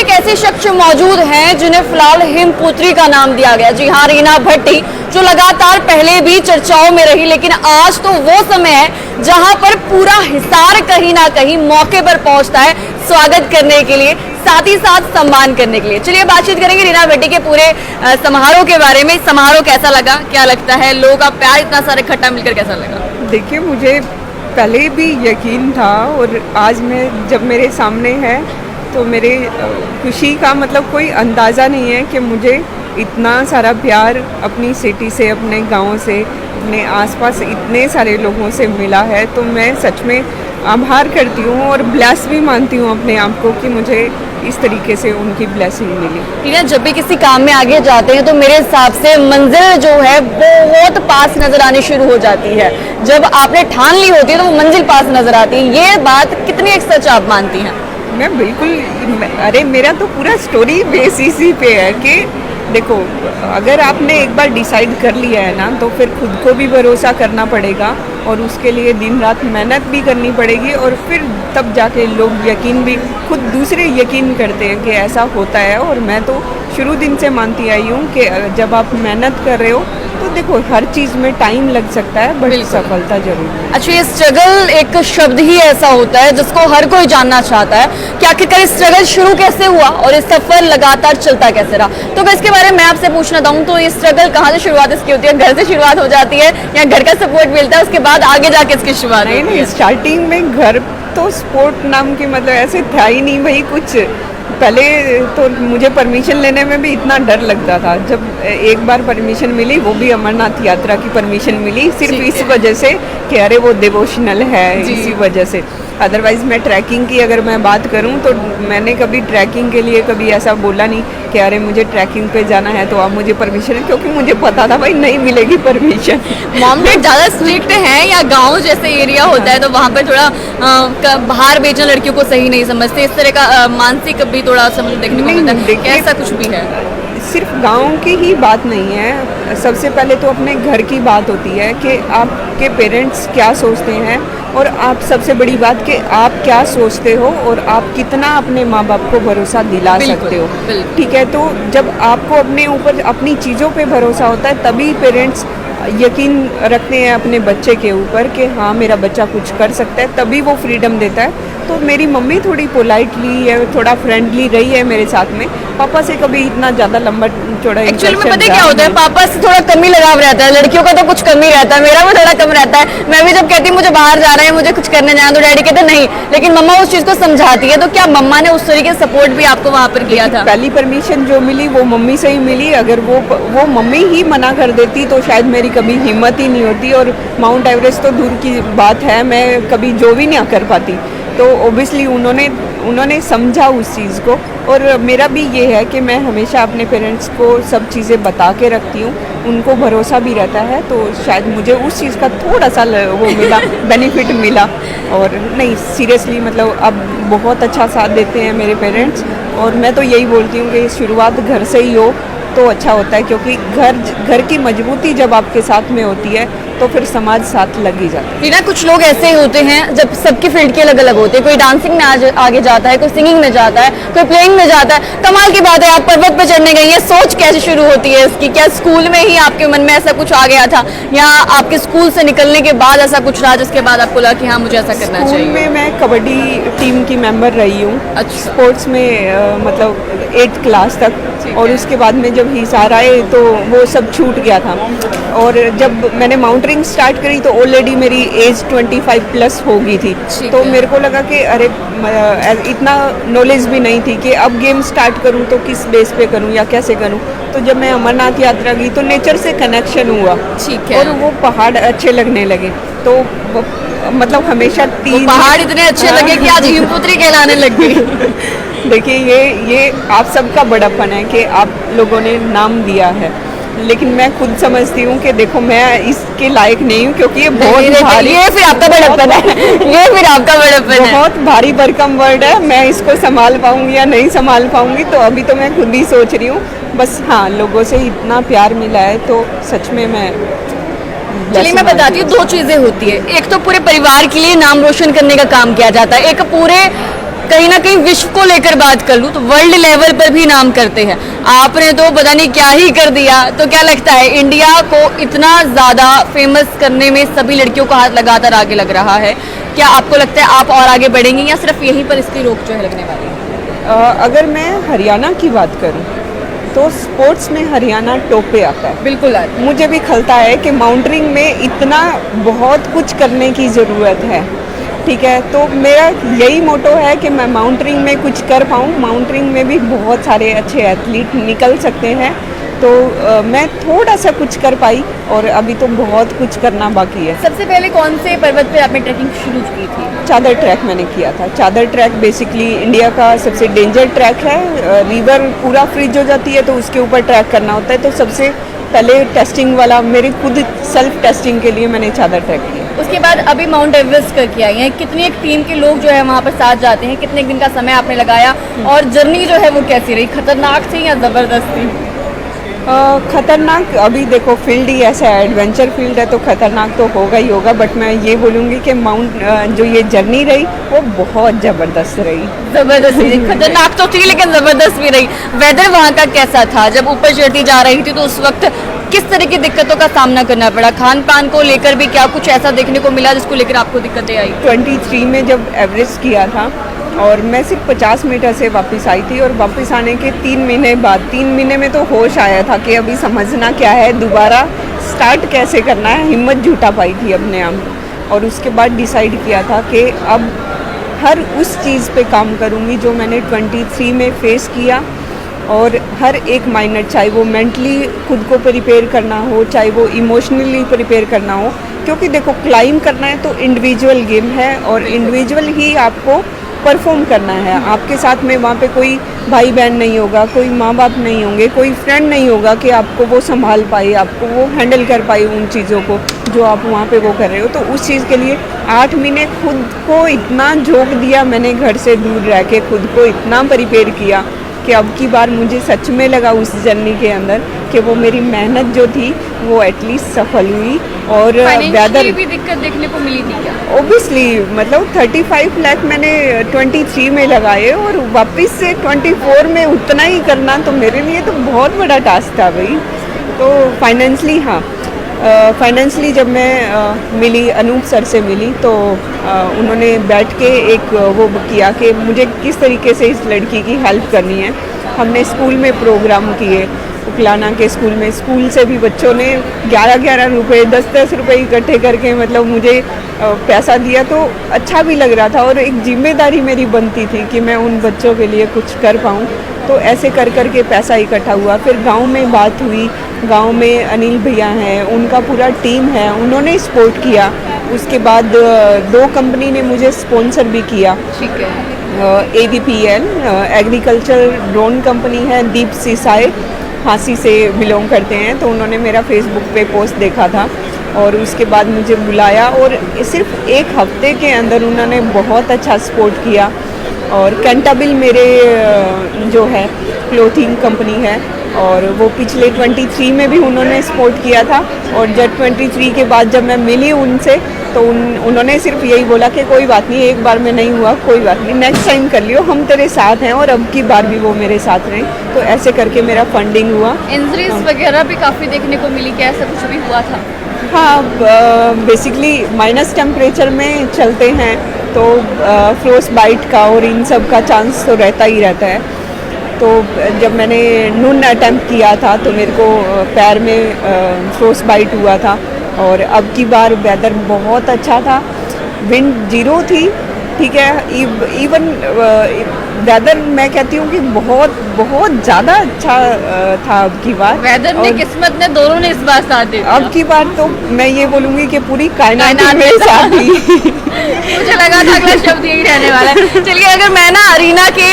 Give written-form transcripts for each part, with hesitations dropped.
एक ऐसे शख्स मौजूद हैं जिन्हें फिलहाल हिमपुत्री का नाम दिया गया। जी हाँ, रीना भट्टी, जो लगातार पहले भी चर्चाओं में रही, लेकिन आज तो वो समय है जहां पर पूरा हिसार कहीं ना कहीं मौके पर पहुंचता है स्वागत करने के लिए, साथ ही साथ सम्मान करने के लिए। चलिए बातचीत करेंगे रीना भट्टी के पूरे समारोह के बारे में। समारोह कैसा लगा, क्या लगता है, लोगों का प्यार इतना सारे इकट्ठा मिलकर कैसा लगा? देखिए, मुझे पहले भी यकीन था और आज मैं जब मेरे सामने है तो मेरे खुशी का मतलब कोई अंदाज़ा नहीं है कि मुझे इतना सारा प्यार अपनी सिटी से, अपने गांव से, अपने आसपास इतने सारे लोगों से मिला है। तो मैं सच में आभार करती हूँ और ब्लेस भी मानती हूँ अपने आप को कि मुझे इस तरीके से उनकी ब्लेसिंग मिली। रीना, जब भी किसी काम में आगे जाते हैं तो मेरे हिसाब से मंजिल जो है बहुत पास नजर आनी शुरू हो जाती है। जब आपने ठान ली होती है तो वो मंजिल पास नजर आती है। ये बात कितनी एक सच आप मानती हैं? मैं बिल्कुल, अरे मेरा तो पूरा स्टोरी बेस इसी पे है कि देखो, अगर आपने एक बार डिसाइड कर लिया है ना तो फिर खुद को भी भरोसा करना पड़ेगा और उसके लिए दिन रात मेहनत भी करनी पड़ेगी और फिर तब जाके लोग यकीन भी, खुद दूसरे यकीन करते हैं कि ऐसा होता है। और मैं तो शुरू दिन से मानती आई हूँ कि जब आप मेहनत कर रहे हो तो देखो हर चीज़ में टाइम लग सकता है बट सफलता जरूर है। अच्छा, ये स्ट्रगल एक शब्द ही ऐसा होता है जिसको हर कोई जानना चाहता है कि आखिरकार स्ट्रगल शुरू कैसे हुआ और इस सफर लगातार चलता कैसे रहा। तो मैं इसके बारे में मैं आपसे पूछना चाहूँ, तो ये स्ट्रगल कहाँ से शुरुआत इसकी होती है? घर से शुरुआत हो जाती है या घर का सपोर्ट मिलता है उसके बाद आगे जाके इसकी शुरुआत? नहीं, स्टार्टिंग में घर तो स्पोर्ट नाम की मतलब ऐसे था ही नहीं भाई कुछ। पहले तो मुझे परमिशन लेने में भी इतना डर लगता था। जब एक बार परमिशन मिली, वो भी अमरनाथ यात्रा की परमिशन मिली, सिर्फ इस वजह से कि अरे वो डिवोशनल है, इसी वजह से। अदरवाइज़ मैं ट्रैकिंग की अगर मैं बात करूं तो मैंने कभी ट्रैकिंग के लिए कभी ऐसा बोला नहीं कि अरे मुझे ट्रैकिंग पे जाना है तो आप मुझे परमिशन, क्योंकि मुझे पता था भाई नहीं मिलेगी परमिशन। मॉम डैड ज़्यादा स्ट्रिक्ट हैं या गांव जैसे एरिया होता है तो वहाँ पर थोड़ा बाहर भेजना लड़कियों को सही नहीं समझते, इस तरह का मानसिक भी थोड़ा समझ देखने को मिलता है? ऐसा कुछ भी है? सिर्फ गांव की ही बात नहीं है। सबसे पहले तो अपने घर की बात होती है कि आपके पेरेंट्स क्या सोचते हैं और आप, सबसे बड़ी बात कि आप क्या सोचते हो और आप कितना अपने माँ बाप को भरोसा दिला सकते हो। ठीक है, तो जब आपको अपने ऊपर अपनी चीज़ों पे भरोसा होता है तभी पेरेंट्स यकीन रखते हैं अपने बच्चे के ऊपर कि हाँ मेरा बच्चा कुछ कर सकता है, तभी वो फ्रीडम देता है। तो मेरी मम्मी थोड़ी पोलाइटली है, थोड़ा फ्रेंडली रही है मेरे साथ में। पापा से कभी इतना ज़्यादा लंबा चौड़ा एक्चुअली में पता है क्या होता है, पापा से थोड़ा कम ही लगाव रहता है, लड़कियों का तो कुछ कम ही रहता है, मेरा भी थोड़ा कम रहता है। मैं भी जब कहती हूँ मुझे बाहर जाना है, मुझे कुछ करने जाना, तो डैडी कहते नहीं, लेकिन मम्मा उस चीज़ को समझाती है। तो क्या मम्मा ने उस तरीके से सपोर्ट भी आपको वहाँ पर किया था? पहली परमिशन जो मिली वो मम्मी से ही मिली। अगर वो मम्मी ही मना कर देती तो शायद मेरी कभी हिम्मत ही नहीं होती और माउंट एवरेस्ट तो दूर की बात है, मैं कभी जो भी नहीं कर पाती। तो ओबियसली उन्होंने समझा उस चीज़ को। और मेरा भी ये है कि मैं हमेशा अपने पेरेंट्स को सब चीज़ें बता के रखती हूँ, उनको भरोसा भी रहता है। तो शायद मुझे उस चीज़ का थोड़ा सा वो मिला, बेनिफिट मिला। और नहीं, सीरियसली मतलब अब बहुत अच्छा साथ देते हैं मेरे पेरेंट्स। और मैं तो यही बोलती हूँ कि शुरुआत घर से ही हो तो अच्छा होता है, क्योंकि घर की मजबूती जब आपके साथ में होती है तो फिर समाज साथ लग ही जाता है। रीना, कुछ लोग ऐसे होते हैं जब सबकी फील्ड के अलग अलग होते हैं, कोई डांसिंग में आगे जाता है, कोई सिंगिंग में जाता है, कोई प्लेइंग में जाता है। कमाल की बात है आप पर्वत पे चढ़ने गई, ये सोच कैसे शुरू होती है इसकी? क्या स्कूल में ही आपके मन में ऐसा कुछ आ गया था या आपके स्कूल से निकलने के बाद ऐसा कुछ रहा जिसके बाद आपको लगा कि हाँ मुझे ऐसा करना चाहिए? स्कूल में मैं कबड्डी टीम की मेंबर रही हूँ। अच्छा। स्पोर्ट्स में मतलब 8th क्लास तक, और उसके बाद में जब हिसार आए तो वो सब छूट गया था। और जब मैंने माउंटेनिंग स्टार्ट करी तो ऑलरेडी मेरी एज 25 प्लस हो गई थी। तो मेरे को लगा कि अरे इतना नॉलेज भी नहीं थी कि अब गेम स्टार्ट करूं तो किस बेस पे करूं या कैसे करूं। तो जब मैं अमरनाथ यात्रा गई तो नेचर से कनेक्शन हुआ। ठीक है। और वो पहाड़ अच्छे लगने लगे। तो मतलब हमेशा पहाड़ इतने अच्छे लगे कि आज हिमपुत्री कहलाने लग गई। देखिए, ये आप सबका बड़प्पन है कि आप लोगों ने नाम दिया है, लेकिन मैं खुद समझती हूँ कि देखो मैं इसके लायक नहीं हूँ, क्योंकि ये बहुत भारी, ये फिर आपका बड़प्पन है, ये फिर आपका बड़प्पन है, बहुत भारी भरकम वर्ड है। मैं इसको संभाल पाऊंगी या नहीं संभाल पाऊंगी तो अभी तो मैं खुद ही सोच रही हूँ। बस हाँ, लोगों से इतना प्यार मिला है तो सच में मैं चलिए मैं बताती हूँ, दो चीजें होती है। एक तो पूरे परिवार के लिए नाम रोशन करने का काम किया जाता है, एक पूरे कहीं ना कहीं विश्व को लेकर बात कर लूँ तो वर्ल्ड लेवल पर भी नाम करते हैं, आपने तो पता नहीं क्या ही कर दिया। तो क्या लगता है इंडिया को इतना ज़्यादा फेमस करने में सभी लड़कियों का हाथ लगातार आगे लग रहा है, क्या आपको लगता है आप और आगे बढ़ेंगी या सिर्फ यहीं पर इसकी रोक जो है लगने वाली है? अगर मैं हरियाणा की बात करूं तो स्पोर्ट्स में हरियाणा टॉप पे आता है। बिल्कुल मुझे भी खलता है कि माउंटेनिंग में इतना बहुत कुछ करने की ज़रूरत है, ठीक है। तो मेरा यही मोटो है कि मैं माउंटेनिंग में कुछ कर पाऊँ। माउंटेनिंग में भी बहुत सारे अच्छे एथलीट निकल सकते हैं, तो मैं थोड़ा सा कुछ कर पाई और अभी तो बहुत कुछ करना बाकी है। सबसे पहले कौन से पर्वत पे आपने ट्रैकिंग शुरू की थी? चादर ट्रैक मैंने किया था। चादर ट्रैक बेसिकली इंडिया का सबसे डेंजर ट्रैक है। रिवर पूरा फ्रीज हो जाती है तो उसके ऊपर ट्रैक करना होता है। तो सबसे पहले टेस्टिंग वाला मेरे खुद सेल्फ टेस्टिंग के लिए मैंने चादर ट्रैक किया। उसके बाद अभी माउंट एवरेस्ट करके आई हैं, कितनी एक टीम के लोग जो है वहाँ पर साथ जाते हैं, कितने दिन का समय आपने लगाया और जर्नी जो है वो कैसी रही? खतरनाक थी या ज़बरदस्त थी? खतरनाक, अभी देखो फील्ड ही ऐसा है, एडवेंचर फील्ड है तो खतरनाक तो होगा ही होगा, बट मैं ये बोलूँगी कि जो ये जर्नी रही वो बहुत ज़बरदस्त रही। जबरदस्त थी, खतरनाक तो थी लेकिन जबरदस्त भी रही। वेदर वहाँ का कैसा था? जब ऊपर चढ़ती जा रही थी तो उस वक्त किस तरह की दिक्कतों का सामना करना पड़ा? खान पान को लेकर भी क्या कुछ ऐसा देखने को मिला जिसको लेकर आपको दिक्कतें आई? 23 में जब एवरेस्ट किया था और मैं सिर्फ 50 मीटर से वापस आई थी और वापस आने के 3 महीने बाद, 3 महीने में तो होश आया था कि अभी समझना क्या है, दोबारा स्टार्ट कैसे करना है। हिम्मत जुटा पाई थी अपने आप और उसके बाद डिसाइड किया था कि अब हर उस चीज़ पे काम करूँगी जो मैंने 23 में फेस किया और हर एक माइनट, चाहे वो मेंटली खुद को प्रिपेयर करना हो, चाहे वो इमोशनली प्रिपेयर करना हो, क्योंकि देखो क्लाइंब करना है तो इंडिविजुअल गेम है और इंडिविजुअल ही आपको परफॉर्म करना है। आपके साथ में वहाँ पे कोई भाई बहन नहीं होगा, कोई माँ बाप नहीं होंगे, कोई फ्रेंड नहीं होगा कि आपको वो संभाल पाए, आपको वो हैंडल कर पाए उन चीज़ों को जो आप वहाँ पे वो कर रहे हो। तो उस चीज़ के लिए 8 महीने खुद को इतना झोंक दिया मैंने, घर से दूर रह के खुद को इतना प्रिपेयर किया कि अब की बार मुझे सच में लगा उस जर्नी के अंदर कि वो मेरी मेहनत जो थी वो एटलीस्ट सफल हुई। और फाइनेंशियली भी दिक्कत देखने को मिली थी क्या? ओबियसली, मतलब 35 लाख मैंने 23 में लगाए और वापस से 24 में उतना ही करना तो मेरे लिए तो बहुत बड़ा टास्क था भाई। तो फाइनेंशली, हाँ, फाइनेंशली जब मैं मिली, अनूप सर से मिली तो उन्होंने बैठ के एक वो किया कि मुझे किस तरीके से इस लड़की की हेल्प करनी है। हमने स्कूल में प्रोग्राम किए, उकलाना के स्कूल में, स्कूल से भी बच्चों ने 11-11 रुपये, 10-10 रुपये इकट्ठे करके मतलब मुझे पैसा दिया। तो अच्छा भी लग रहा था और एक जिम्मेदारी मेरी बनती थी कि मैं उन बच्चों के लिए कुछ कर पाऊँ। तो ऐसे कर कर के पैसा इकट्ठा हुआ। फिर गांव में बात हुई, गांव में अनिल भैया हैं, उनका पूरा टीम है, उन्होंने सपोर्ट किया। उसके बाद 2 कंपनी ने मुझे स्पॉन्सर भी किया। ठीक है। AVPL एग्रीकल्चर ड्रोन कंपनी है, दीप सिसाई हांसी से बिलोंग करते हैं, तो उन्होंने मेरा फेसबुक पे पोस्ट देखा था और उसके बाद मुझे बुलाया और सिर्फ 1 हफ्ते के अंदर उन्होंने बहुत अच्छा सपोर्ट किया। और कैंटाबिल मेरे जो है क्लोथिंग कंपनी है और वो पिछले 23 में भी उन्होंने सपोर्ट किया था। और जब 23 के बाद जब मैं मिली उनसे तो उन्होंने सिर्फ यही बोला कि कोई बात नहीं, एक बार में नहीं हुआ, कोई बात नहीं, नेक्स्ट टाइम कर लियो, हम तेरे साथ हैं। और अब की बार भी वो मेरे साथ रहे। तो ऐसे करके मेरा फंडिंग हुआ। इंजरीज वगैरह भी काफ़ी देखने को मिली, क्या ऐसा कुछ भी हुआ था? हाँ, बेसिकली माइनस टेम्परेचर में चलते हैं तो फ्रोस्ट बाइट का और इन सब का चांस तो रहता ही रहता है। तो जब मैंने नून अटैम्प्ट किया था तो मेरे को पैर में फ्रोस्ट बाइट हुआ था। और अब की बार वेदर बहुत अच्छा था, विंड 0 थी, ठीक है। इवन वेदर मैं कहती हूँ कि बहुत बहुत ज़्यादा अच्छा था अब की बार। वेदर ने, किस्मत ने, दोनों ने इस बार साथ दिया। अब की बार तो मैं ये बोलूँगी कि पूरी कायनात मेरे साथ ही। मुझे लगा था अगला शब्द यही रहने वाला है। चलिए, अगर मैं ना अरीना के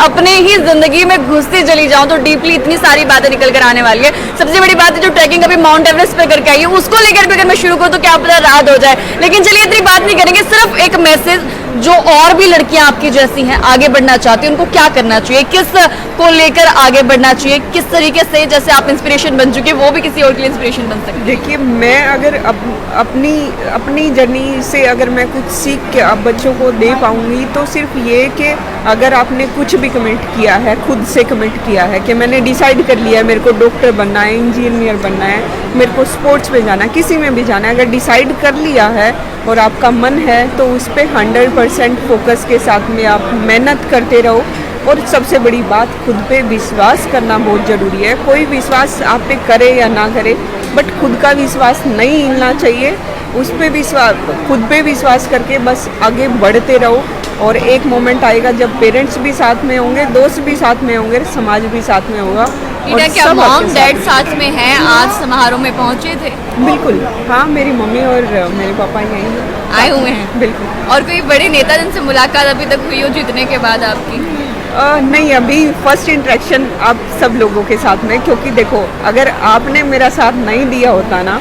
अपने ही जिंदगी में घुसती चली जाऊं तो डीपली इतनी सारी बातें निकल कर आने वाली है। सबसे बड़ी बात है जो ट्रैकिंग अभी माउंट एवरेस्ट पे करके आई है उसको लेकर भी अगर मैं शुरू करूं तो क्या पता रात हो जाए। लेकिन चलिए, इतनी बात नहीं करेंगे, सिर्फ एक मैसेज जो और भी लड़कियां आपकी जैसी हैं, आगे बढ़ना चाहती चाहती है उनको क्या करना चाहिए, किस को लेकर आगे बढ़ना चाहिए, किस तरीके से जैसे आप इंस्पिरेशन बन चुके वो भी किसी और के लिए इंस्पिरेशन बन सकते देखिए, मैं अगर अपनी जर्नी से अगर मैं कुछ सीख के अब बच्चों को दे पाऊंगी तो सिर्फ ये कि अगर आपने कुछ भी कमिट किया है, खुद से कमिट किया है कि मैंने डिसाइड कर लिया है मेरे को डॉक्टर बनना है, इंजीनियर बनना है, मेरे को स्पोर्ट्स में जाना है, किसी में भी जाना है, अगर डिसाइड कर लिया है और आपका मन है तो उस पर 100% फोकस के साथ में आप मेहनत करते रहो। और सबसे बड़ी बात, खुद पे विश्वास करना बहुत ज़रूरी है। कोई विश्वास आप पे करे या ना करे, बट खुद का विश्वास नहीं हिलना चाहिए। उस पे विश्वास, खुद पे विश्वास करके बस आगे बढ़ते रहो। और एक मोमेंट आएगा जब पेरेंट्स भी साथ में होंगे, दोस्त भी साथ में होंगे, समाज भी साथ में होगा। और क्या सब मॉम आपके साथ डैड साथ में हैं? आज समारोह में पहुंचे थे, बिल्कुल, हाँ, मेरी मम्मी और मेरे पापा यहीं हैं। आए हुए हैं। बिल्कुल। और कोई बड़े नेता जिनसे मुलाकात अभी तक हुई हो जीतने के बाद आपकी? नहीं, अभी फर्स्ट इंटरेक्शन आप सब लोगों के साथ में, क्योंकि देखो अगर आपने मेरा साथ नहीं दिया होता ना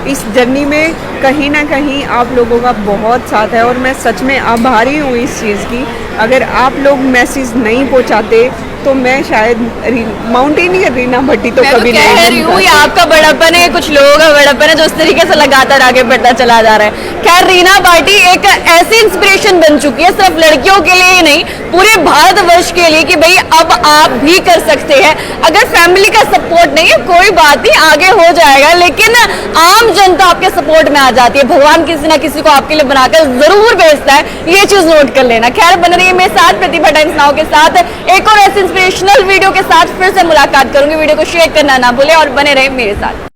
इस जर्नी में, कहीं ना कहीं आप लोगों का बहुत साथ है और मैं सच में आभारी हूँ इस चीज़ की। अगर आप लोग मैसेज नहीं पहुँचाते तो मैं शायद माउंटेनियर रीना भट्टी तो मैं कभी तो नहीं कह रही हूँ बन ये आपका बड़प्पन है, कुछ लोगों का बड़प्पन है जो इस तरीके से लगातार आगे बढ़ता चला जा रहा है। खैर, रीना भाटी एक ऐसी इंस्पिरेशन बन चुकी है सिर्फ लड़कियों के लिए ही नहीं, पूरे भारतवर्ष के लिए, कि भाई अब आप भी कर सकते हैं। अगर फैमिली का सपोर्ट नहीं है कोई बात नहीं, आगे हो जाएगा, लेकिन आम जनता आपके सपोर्ट में आ जाती है। भगवान किसी ना किसी को आपके लिए बनाकर जरूर भेजता है, ये चीज नोट कर लेना। खैर, बन रही है मेरे साथ प्रतिभा टाइम्स नाउ के साथ एक और ऐसे इंस्पिरेशनल वीडियो के साथ फिर से मुलाकात करूंगी। वीडियो को शेयर करना ना भूले और बने रहे मेरे साथ।